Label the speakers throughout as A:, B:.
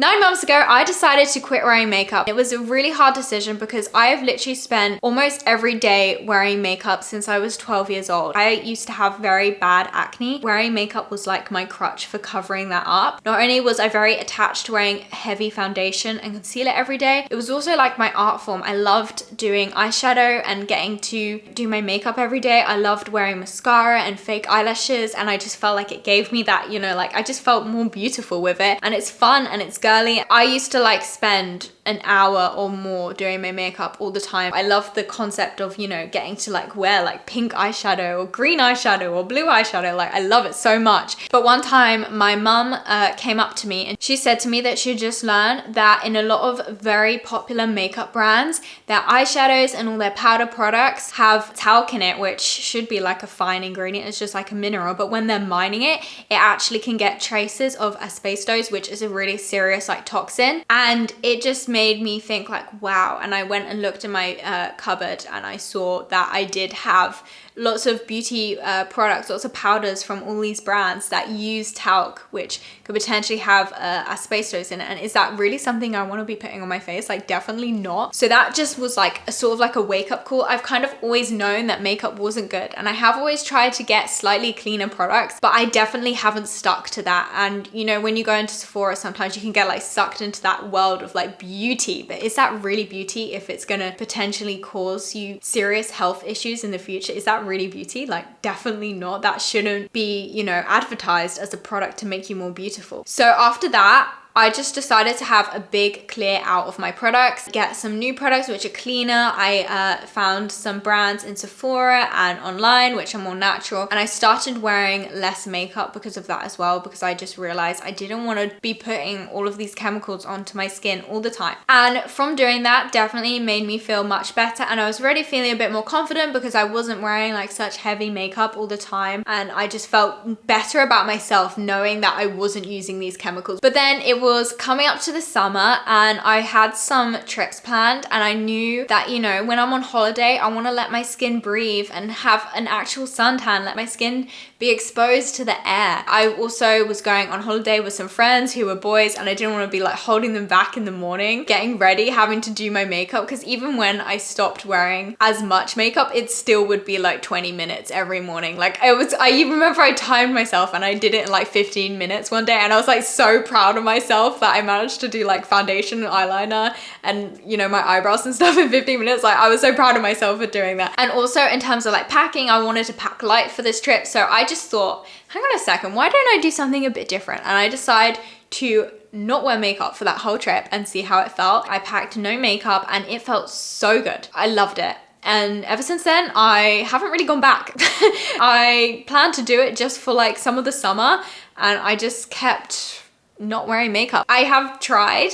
A: 9 months ago, I decided to quit wearing makeup. It was a really hard decision because I have literally spent almost every day wearing makeup since I was 12 years old. I used to have very bad acne. Wearing makeup was like my crutch for covering that up. Not only was I very attached to wearing heavy foundation and concealer every day, it was also like my art form. I loved doing eyeshadow and getting to do my makeup every day. I loved wearing mascara and fake eyelashes, and I just felt like it gave me that, you know, like I just felt more beautiful with it, and it's fun and it's girly. I used to like spend an hour or more doing my makeup all the time. I love the concept of, you know, getting to like wear like pink eyeshadow or green eyeshadow or blue eyeshadow. Like I love it so much. But one time my mum came up to me and she said to me that she just learned that in a lot of very popular makeup brands, their eyeshadows and all their powder products have talc in it, which should be like a fine ingredient. It's just like a mineral. But when they're mining it, it actually can get traces of asbestos, which is a really serious like toxin. And it just made me think like, wow. And I went and looked in my cupboard and I saw that I did have lots of beauty products, lots of powders from all these brands that use talc, which could potentially have asbestos in it. And is that really something I want to be putting on my face? Like definitely not. So that just was like a sort of like a wake up call. I've kind of always known that makeup wasn't good, and I have always tried to get slightly cleaner products, but I definitely haven't stuck to that. And you know, when you go into Sephora, sometimes you can get like sucked into that world of like beauty, but is that really beauty if it's gonna potentially cause you serious health issues in the future? Is that really beauty? Like definitely not. That shouldn't be, you know, advertised as a product to make you more beautiful. So after that, I just decided to have a big clear out of my products, get some new products which are cleaner. I found some brands in Sephora and online which are more natural, and I started wearing less makeup because of that as well, because I just realized I didn't want to be putting all of these chemicals onto my skin all the time. And from doing that, definitely made me feel much better, and I was already feeling a bit more confident because I wasn't wearing like such heavy makeup all the time, and I just felt better about myself knowing that I wasn't using these chemicals. But then it was coming up to the summer and I had some trips planned, and I knew that, you know, when I'm on holiday, I want to let my skin breathe and have an actual suntan, let my skin be exposed to the air. I also was going on holiday with some friends who were boys, and I didn't want to be like holding them back in the morning, getting ready, having to do my makeup, because even when I stopped wearing as much makeup, it still would be like 20 minutes every morning. Like I even remember I timed myself and I did it in like 15 minutes one day, and I was like so proud of myself that I managed to do like foundation and eyeliner and, you know, my eyebrows and stuff in 15 minutes. Like I was so proud of myself for doing that. And also in terms of like packing, I wanted to pack light for this trip. So I just thought, hang on a second, why don't I do something a bit different? And I decided to not wear makeup for that whole trip and see how it felt. I packed no makeup and it felt so good. I loved it. And ever since then, I haven't really gone back. I planned to do it just for like some of the summer, and I just kept not wearing makeup. I have tried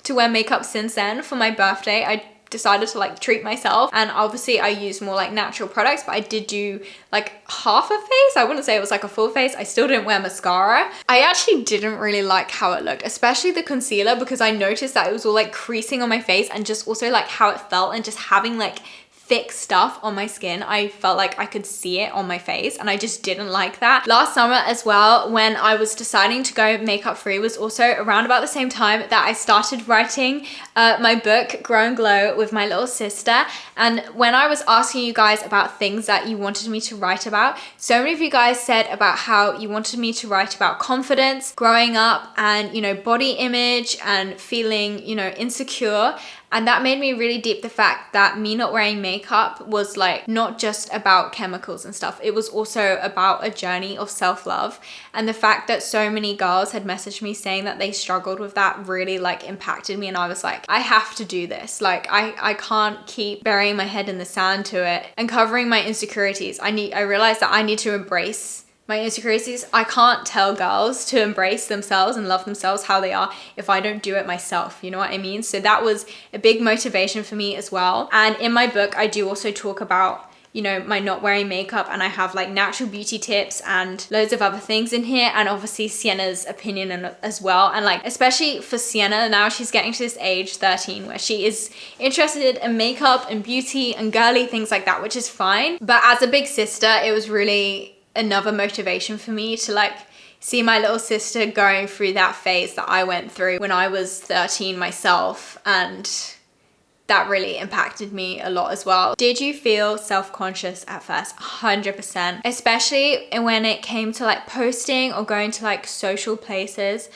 A: to wear makeup since then. For my birthday, I decided to like treat myself, and obviously I used more like natural products, but I did do like half a face. I wouldn't say it was like a full face. I still didn't wear mascara. I actually didn't really like how it looked, especially the concealer, because I noticed that it was all like creasing on my face, and just also like how it felt, and just having like thick stuff on my skin. I felt like I could see it on my face, and I just didn't like that. Last summer as well, when I was deciding to go makeup free, was also around about the same time that I started writing my book Grow and Glow with my little sister. And when I was asking you guys about things that you wanted me to write about, so many of you guys said about how you wanted me to write about confidence, growing up, and, you know, body image and feeling, you know, insecure. And that made me really deep the fact that me not wearing makeup was like not just about chemicals and stuff. It was also about a journey of self-love. And the fact that so many girls had messaged me saying that they struggled with that really like impacted me. And I was like, I have to do this. Like I can't keep burying my head in the sand to it and covering my insecurities. I realized that I need to embrace my insecurities. I can't tell girls to embrace themselves and love themselves how they are if I don't do it myself, you know what I mean? So that was a big motivation for me as well. And in my book, I do also talk about, you know, my not wearing makeup, and I have like natural beauty tips and loads of other things in here, and obviously Sienna's opinion as well. And like, especially for Sienna, now she's getting to this age, 13, where she is interested in makeup and beauty and girly things like that, which is fine. But as a big sister, it was really another motivation for me to like see my little sister going through that phase that I went through when I was 13 myself, and that really impacted me a lot as well. Did you feel self-conscious at first? 100%, especially when it came to like posting or going to like social places.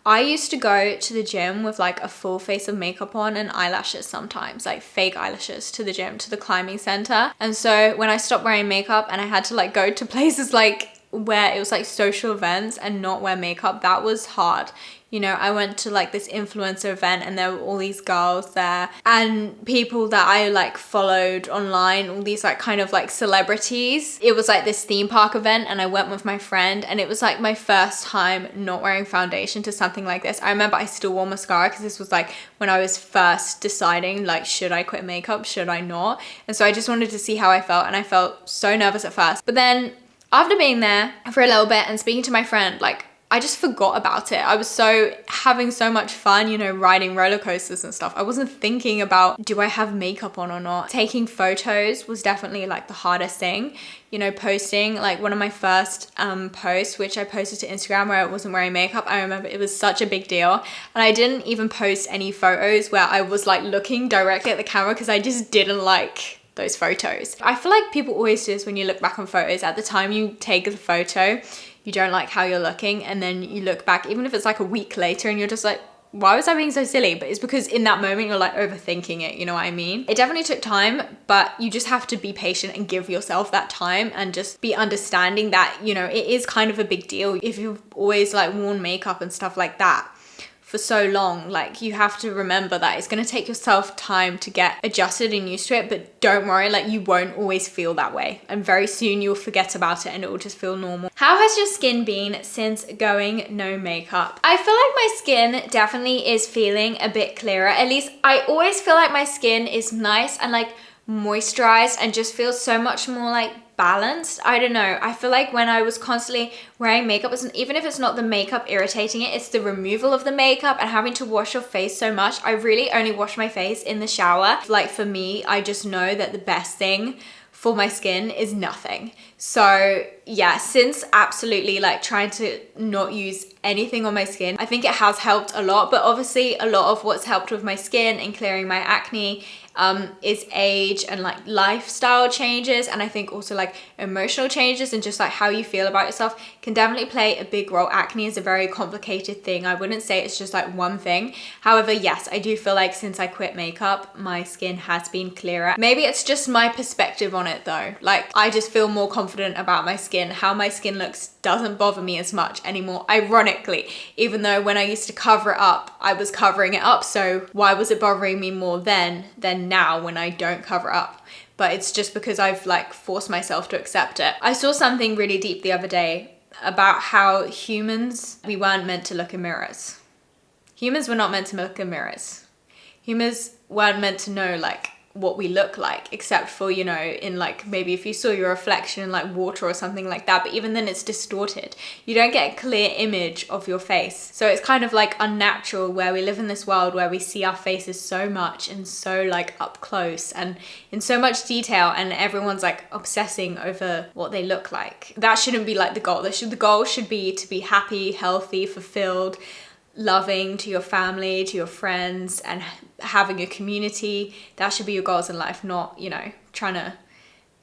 A: I used to go to the gym with like a full face of makeup on and eyelashes sometimes, like fake eyelashes, to the gym, to the climbing center. And so when I stopped wearing makeup and I had to like go to places like where it was like social events and not wear makeup, that was hard. You know, I went to like this influencer event and there were all these girls there and people that I like followed online, all these like kind of like celebrities. It was like this theme park event and I went with my friend, and it was like my first time not wearing foundation to something like this. I remember I still wore mascara because this was like when I was first deciding like, should I quit makeup, should I not? And so I just wanted to see how I felt, and I felt so nervous at first. But then after being there for a little bit and speaking to my friend, like I just forgot about it. I was having so much fun, you know, riding roller coasters and stuff. I wasn't thinking about, do I have makeup on or not? Taking photos was definitely like the hardest thing. You know, posting, like one of my first posts, which I posted to Instagram where I wasn't wearing makeup. I remember it was such a big deal. And I didn't even post any photos where I was like looking directly at the camera because I just didn't like those photos. I feel like people always do this when you look back on photos. At the time you take the photo, you don't like how you're looking, and then you look back, even if it's like a week later, and you're just like, why was I being so silly? But it's because in that moment you're like overthinking it, you know what I mean? It definitely took time, but you just have to be patient and give yourself that time and just be understanding that, you know, it is kind of a big deal. If you've always like worn makeup and stuff like that for so long, like you have to remember that it's going to take yourself time to get adjusted and used to it, but don't worry, like you won't always feel that way, and very soon you'll forget about it and it will just feel normal. How has your skin been since going no makeup? I feel like my skin definitely is feeling a bit clearer. At least I always feel like my skin is nice and like moisturized and just feels so much more like balanced. I don't know. I feel like when I was constantly wearing makeup, even if it's not the makeup irritating it, it's the removal of the makeup and having to wash your face so much. I really only wash my face in the shower. Like for me, I just know that the best thing for my skin is nothing. So yeah, since absolutely like trying to not use anything on my skin, I think it has helped a lot. But obviously a lot of what's helped with my skin and clearing my acne is age and like lifestyle changes, and I think also like emotional changes and just like how you feel about yourself can definitely play a big role. Acne is a very complicated thing. I wouldn't say it's just like one thing. However, yes, I do feel like since I quit makeup, my skin has been clearer. Maybe it's just my perspective on it though. Like I just feel more confident about my skin. How my skin looks doesn't bother me as much anymore, ironically, even though when I used to cover it up, I was covering it up. So why was it bothering me more then than now when I don't cover up? But it's just because I've like forced myself to accept it. I saw something really deep the other day about how humans, we weren't meant to look in mirrors. Humans were not meant to look in mirrors. Humans weren't meant to know like what we look like, except for, you know, in like maybe if you saw your reflection in like water or something like that, but even then it's distorted. You don't get a clear image of your face. So it's kind of like unnatural where we live in this world where we see our faces so much and so like up close and in so much detail, and everyone's like obsessing over what they look like. That shouldn't be like the goal. The goal should be to be happy, healthy, fulfilled, loving to your family, to your friends, and having a community. That should be your goals in life, not, you know, trying to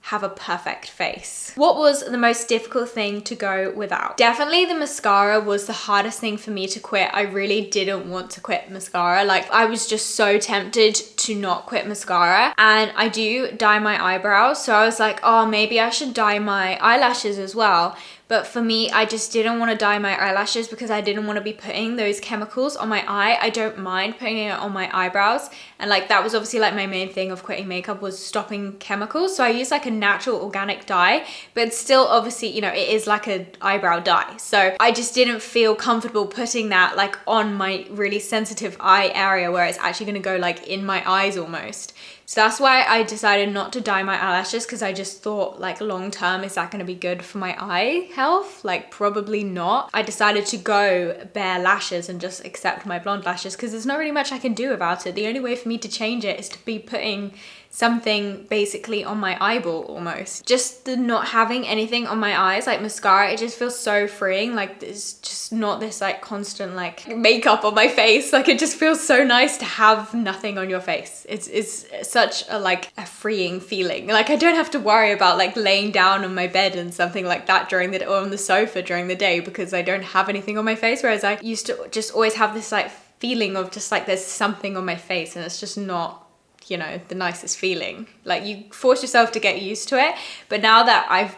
A: have a perfect face. What was the most difficult thing to go without? Definitely the mascara was the hardest thing for me to quit. I really didn't want to quit mascara. Like I was just so tempted to not quit mascara, and I do dye my eyebrows. So I was like, oh, maybe I should dye my eyelashes as well. But for me, I just didn't want to dye my eyelashes because I didn't want to be putting those chemicals on my eye. I don't mind putting it on my eyebrows. And like that was obviously like my main thing of quitting makeup was stopping chemicals. So I use like a natural organic dye, but still obviously, you know, it is like an eyebrow dye. So I just didn't feel comfortable putting that like on my really sensitive eye area where it's actually going to go like in my eyes almost. So that's why I decided not to dye my eyelashes, because I just thought like long term, is that going to be good for my eye health? Like probably not. I decided to go bare lashes and just accept my blonde lashes because there's not really much I can do about it. The only way for me to change it is to be putting something basically on my eyeball almost. Just the not having anything on my eyes, like mascara, it just feels so freeing. Like there's just not this like constant like makeup on my face. Like it just feels so nice to have nothing on your face. It's such a like a freeing feeling. Like I don't have to worry about like laying down on my bed and something like that during the, or on the sofa during the day, because I don't have anything on my face. Whereas I used to just always have this like feeling of just like there's something on my face, and it's just not, you know, the nicest feeling. Like you force yourself to get used to it, but now that I've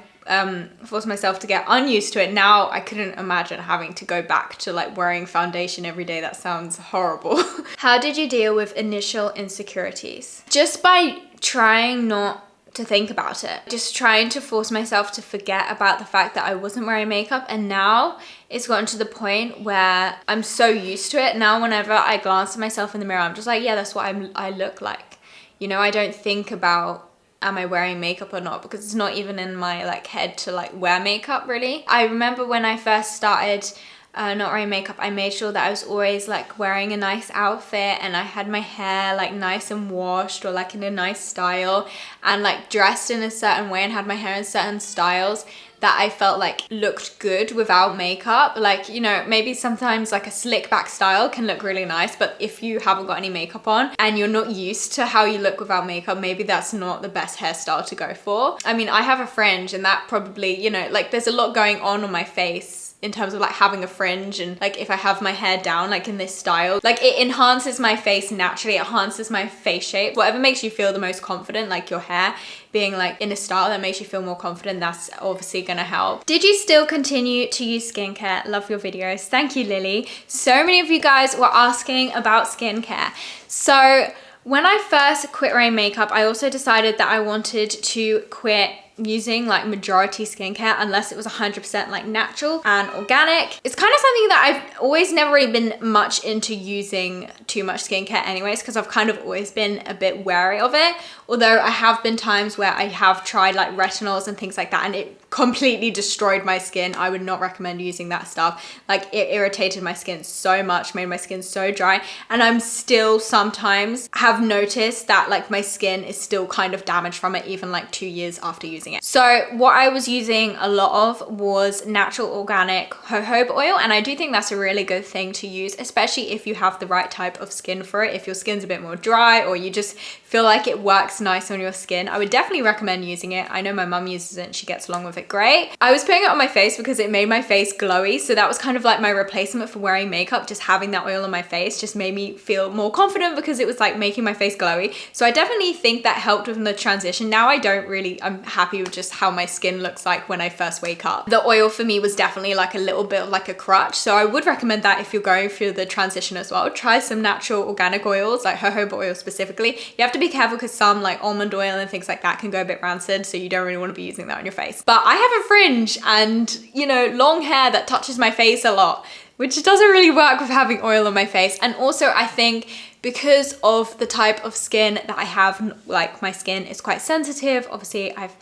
A: forced myself to get unused to it, now I couldn't imagine having to go back to like wearing foundation every day. That sounds horrible. How did you deal with initial insecurities? Just by trying not to think about it, just trying to force myself to forget about the fact that I wasn't wearing makeup. And now it's gotten to the point where I'm so used to it. Now whenever I glance at myself in the mirror, I'm just like, yeah, that's what I look like. You know, I don't think about, am I wearing makeup or not, because it's not even in my like head to like wear makeup really. I remember when I first started not wearing makeup, I made sure that I was always like wearing a nice outfit, and I had my hair like nice and washed or like in a nice style, and like dressed in a certain way and had my hair in certain styles that I felt like looked good without makeup. Like, you know, maybe sometimes like a slick back style can look really nice, but if you haven't got any makeup on and you're not used to how you look without makeup, maybe that's not the best hairstyle to go for. I mean, I have a fringe, and that probably, you know, like there's a lot going on my face in terms of like having a fringe, and like if I have my hair down like in this style, like it enhances my face naturally, it enhances my face shape. Whatever makes you feel the most confident, like your hair being like in a style that makes you feel more confident, that's obviously gonna help. Did you still continue to use skincare? Love your videos. Thank you, Lily. So many of you guys were asking about skincare. So when I first quit wearing makeup, I also decided that I wanted to quit using like majority skincare unless it was 100% like natural and organic. It's kind of something that I've always never really been much into using too much skincare anyways, because I've kind of always been a bit wary of it. Although I have been times where I have tried like retinols and things like that, and it completely destroyed my skin. I would not recommend using that stuff. Like it irritated my skin so much, made my skin so dry, and I'm still sometimes have noticed that like my skin is still kind of damaged from it even like 2 years after using it. So what I was using a lot of was natural organic jojoba oil, and I do think that's a really good thing to use, especially if you have the right type of skin for it. If your skin's a bit more dry, or you just feel like it works nice on your skin, I would definitely recommend using it. I know my mum uses it and she gets along with it great. I was putting it on my face because it made my face glowy, so that was kind of like my replacement for wearing makeup. Just having that oil on my face just made me feel more confident because it was like making my face glowy. So I definitely think that helped with the transition. Now I don't really, I'm happy with just how my skin looks like when I first wake up. The oil for me was definitely like a little bit of like a crutch, so I would recommend that if you're going through the transition as well. Try some natural organic oils, like jojoba oil specifically. You have to be careful because some like almond oil and things like that can go a bit rancid, so you don't really want to be using that on your face. But I have a fringe and, you know, long hair that touches my face a lot, which doesn't really work with having oil on my face. And also I think because of the type of skin that I have, like my skin is quite sensitive. Obviously I've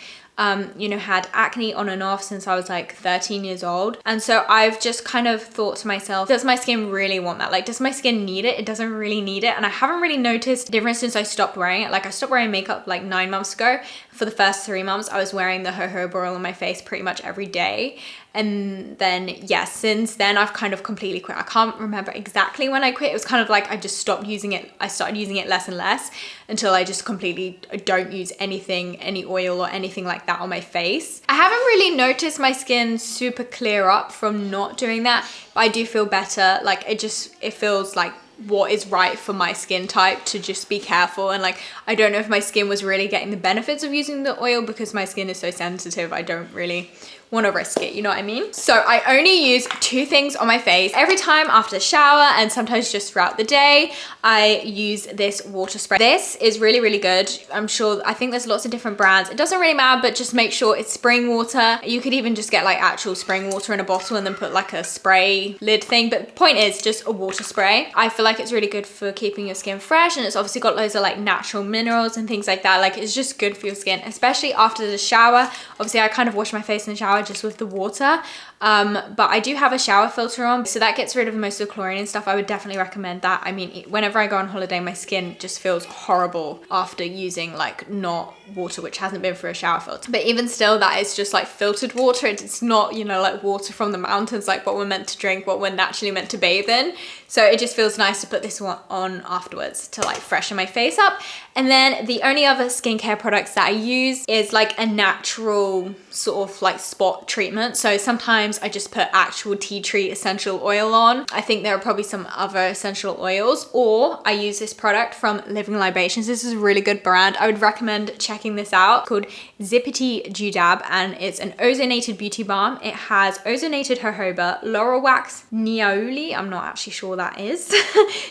A: you know, had acne on and off since I was like 13 years old. And so I've just kind of thought to myself, does my skin really want that? Like, does my skin need it? It doesn't really need it. And I haven't really noticed a difference since I stopped wearing it. Like I stopped wearing makeup like 9 months ago. For the first 3 months, I was wearing the jojoba oil on my face pretty much every day. And then, yeah, since then I've kind of completely quit. I can't remember exactly when I quit. It was kind of like I just stopped using it. I started using it less and less until I just completely don't use anything, any oil or anything like that on my face. I haven't really noticed my skin super clear up from not doing that, but I do feel better. Like it feels like what is right for my skin type to just be careful. And like, I don't know if my skin was really getting the benefits of using the oil because my skin is so sensitive. I don't really want to risk it, you know what I mean? So I only use 2 things on my face every time after the shower, and sometimes just throughout the day. I use this water spray. This is really, really good. I think there's lots of different brands. It doesn't really matter, but just make sure it's spring water. You could even just get like actual spring water in a bottle and then put like a spray lid thing. But the point is just a water spray. I feel like it's really good for keeping your skin fresh, and it's obviously got loads of like natural minerals and things like that. Like it's just good for your skin, especially after the shower. Obviously I kind of wash my face in the shower just with the water. But I do have a shower filter on, so that gets rid of most of the chlorine and stuff. I would definitely recommend that. I mean, whenever I go on holiday, my skin just feels horrible after using like not water which hasn't been through a shower filter. But even still, that is just like filtered water. It's not, you know, like water from the mountains, like what we're meant to drink, what we're naturally meant to bathe in. So it just feels nice to put this one on afterwards to like freshen my face up. And then the only other skincare products that I use is like a natural sort of like spot treatment. So sometimes I just put actual tea tree essential oil on. I think there are probably some other essential oils, or I use this product from Living Libations. This is a really good brand. I would recommend checking this out, called Zippity Judab, and it's an ozonated beauty balm. It has ozonated jojoba, laurel wax, niaouli, I'm not actually sure what that is,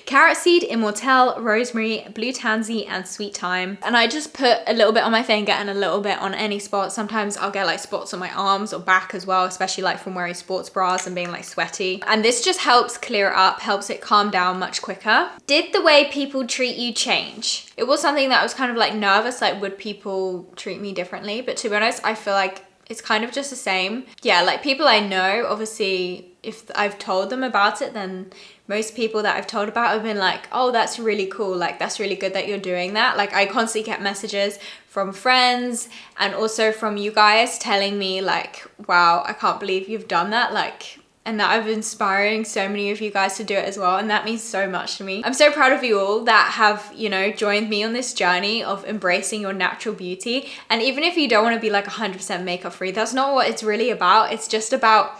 A: carrot seed, immortelle, rosemary, blue tansy, and sweet thyme. And I just put a little bit on my finger and a little bit on any spot. Sometimes I'll get like spots on my arms or back as well, especially like from wearing sports bras and being like sweaty. And this just helps clear it up, helps it calm down much quicker. Did the way people treat you change? It was something that I was kind of like nervous, like would people treat me differently? But to be honest, I feel like it's kind of just the same. Yeah, like people I know, obviously if I've told them about it, then most people that I've told about have been like, oh, that's really cool. Like, that's really good that you're doing that. Like, I constantly get messages from friends and also from you guys telling me like, wow, I can't believe you've done that. Like, and that I'm inspiring so many of you guys to do it as well. And that means so much to me. I'm so proud of you all that have, you know, joined me on this journey of embracing your natural beauty. And even if you don't want to be like 100% makeup free, that's not what it's really about. It's just about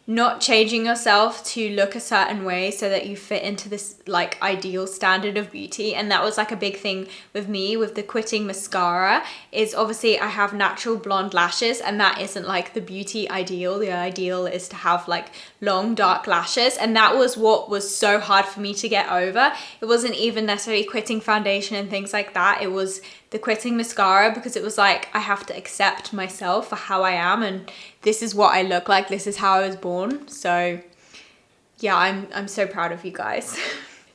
A: not changing yourself to look a certain way so that you fit into this like ideal standard of beauty. And that was like a big thing with me with the Quitting mascara, is obviously I have natural blonde lashes, and that isn't like the beauty ideal. The ideal is to have like long dark lashes, and that was what was so hard for me to get over. It wasn't even necessarily quitting foundation and things like that. It was the Quitting mascara, because it was like I have to accept myself for how I am, and this is what I look like, this is how I was born. So yeah, I'm so proud of you guys.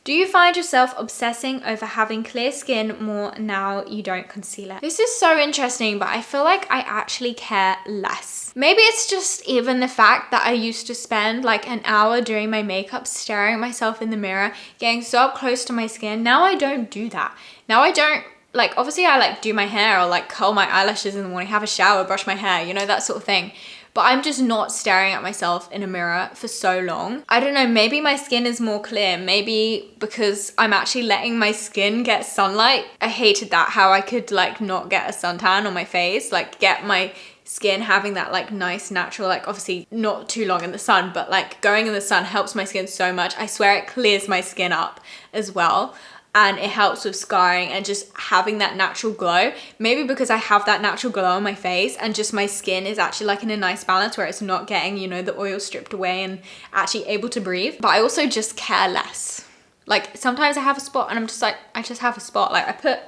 A: Do you find yourself obsessing over having clear skin more now you don't conceal it? This is so interesting, but I feel like I actually care less. Maybe it's just even the fact that I used to spend like an hour doing my makeup, staring at myself in the mirror, getting so up close to my skin. Now I don't do that. Now I don't, like, obviously I like do my hair or like curl my eyelashes in the morning, have a shower, brush my hair, you know, that sort of thing. But I'm just not staring at myself in a mirror for so long. I don't know, maybe my skin is more clear. Maybe because I'm actually letting my skin get sunlight. I hated that, how I could like not get a suntan on my face, like get my skin having that like nice natural, like obviously not too long in the sun, but like going in the sun helps my skin so much. I swear it clears my skin up as well. And it helps with scarring and just having that natural glow. Maybe because I have that natural glow on my face and just my skin is actually like in a nice balance where it's not getting, you know, the oil stripped away and actually able to breathe. But I also just care less. Like sometimes I have a spot and I'm just like, I just have a spot. Like I put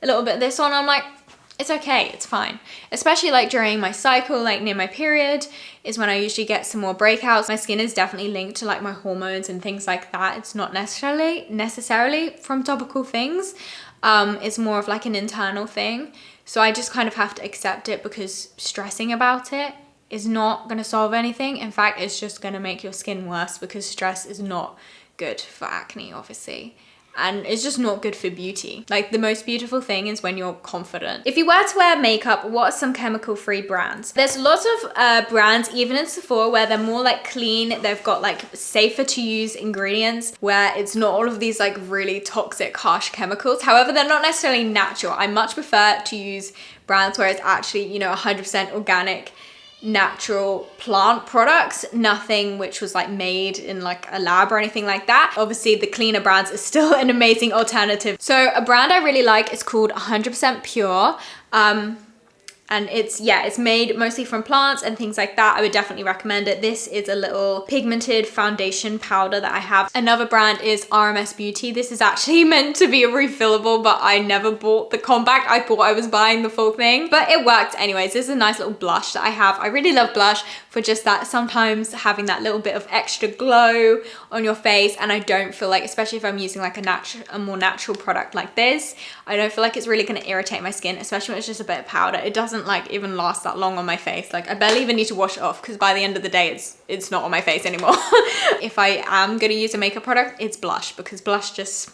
A: a little bit of this on, I'm like, it's okay, it's fine. Especially like during my cycle, like near my period is when I usually get some more breakouts. My skin is definitely linked to like my hormones and things like that. It's not necessarily from topical things. It's more of like an internal thing. So I just kind of have to accept it, because stressing about it is not gonna solve anything. In fact, it's just gonna make your skin worse, because stress is not good for acne, obviously. And it's just not good for beauty. Like the most beautiful thing is when you're confident. If you were to wear makeup, what are some chemical-free brands? There's lots of brands, even in Sephora, where they're more like clean. They've got like safer to use ingredients, where it's not all of these like really toxic, harsh chemicals. However, they're not necessarily natural. I much prefer to use brands where it's actually, you know, 100% organic, natural plant products, nothing which was like made in like a lab or anything like that. Obviously the cleaner brands is still an amazing alternative. So a brand I really like is called 100% Pure. And it's made mostly from plants and things like that. I would definitely recommend it. This is a little pigmented foundation powder that I have. Another brand is RMS Beauty. This is actually meant to be a refillable, but I never bought the compact. I thought I was buying the full thing, but it worked anyways. This is a nice little blush that I have. I really love blush for just that, sometimes having that little bit of extra glow on your face. And I don't feel like, especially if I'm using like a more natural product like this, I don't feel like it's really gonna irritate my skin, especially when it's just a bit of powder. It doesn't doesn't like even last that long on my face. Like I barely even need to wash it off because by the end of the day it's not on my face anymore. If I am gonna use a makeup product, it's blush, because blush just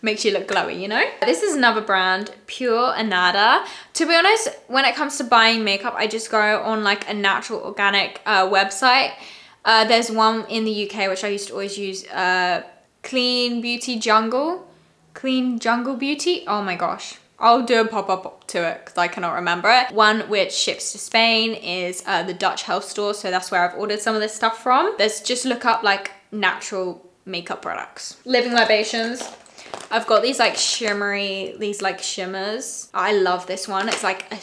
A: makes you look glowy, you know? This is another brand, Pure Anada. To be honest, when it comes to buying makeup, I just go on like a natural organic website. There's one in the UK which I used to always use, Clean Jungle Beauty. Oh my gosh. I'll do a pop-up to it because I cannot remember it. One which ships to Spain is the Dutch Health Store. So that's where I've ordered some of this stuff from. Let's just look up like natural makeup products. Living Libations. I've got these like shimmery, these like shimmers. I love this one. It's like a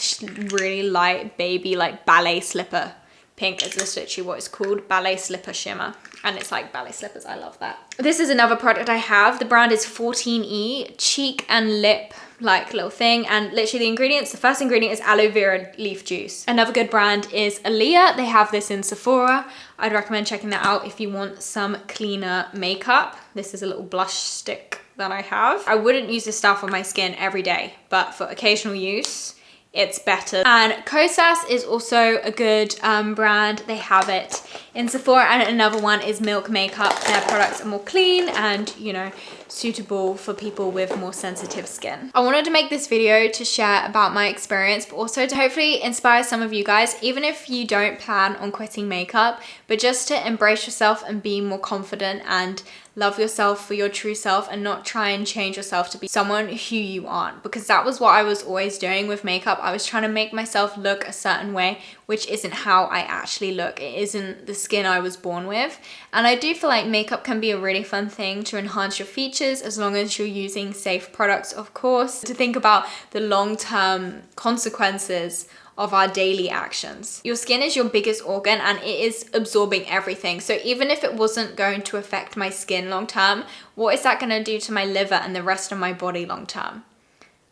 A: really light baby like ballet slipper pink. Is this literally what it's called? Ballet slipper shimmer. And it's like ballet slippers. I love that. This is another product I have. The brand is 14E, cheek and lip like little thing. And literally the ingredients, the first ingredient is aloe vera leaf juice. Another good brand is Aaliyah. They have this in Sephora. I'd recommend checking that out if you want some cleaner makeup. This is a little blush stick that I have. I wouldn't use this stuff on my skin every day, but for occasional use, it's better. And Kosas is also a good brand. They have it in Sephora. And another one is Milk Makeup. Their products are more clean and, you know, suitable for people with more sensitive skin. I wanted to make this video to share about my experience, but also to hopefully inspire some of you guys, even if you don't plan on quitting makeup, but just to embrace yourself and be more confident and love yourself for your true self and not try and change yourself to be someone who you aren't, because that was what I was always doing with makeup. I was trying to make myself look a certain way, which isn't how I actually look. It isn't the skin I was born with. And I do feel like makeup can be a really fun thing to enhance your features as long as you're using safe products, of course. To think about the long-term consequences of our daily actions. Your skin is your biggest organ and it is absorbing everything. So even if it wasn't going to affect my skin long term, what is that going to do to my liver and the rest of my body long term?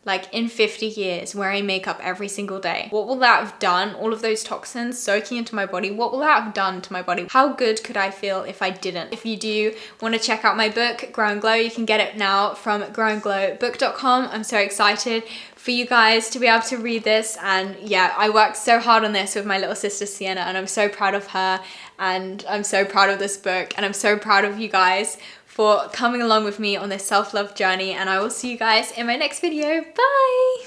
A: Like in 50 years, wearing makeup every single day, what will that have done? All of those toxins soaking into my body, what will that have done to my body? How good could I feel if I didn't? If you do want to check out my book, Grow and Glow, you can get it now from growandglowbook.com. I'm so excited for you guys to be able to read this. And yeah, I worked so hard on this with my little sister Sienna, and I'm so proud of her, and I'm so proud of this book, and I'm so proud of you guys for coming along with me on this self-love journey. And I will see you guys in my next video. Bye!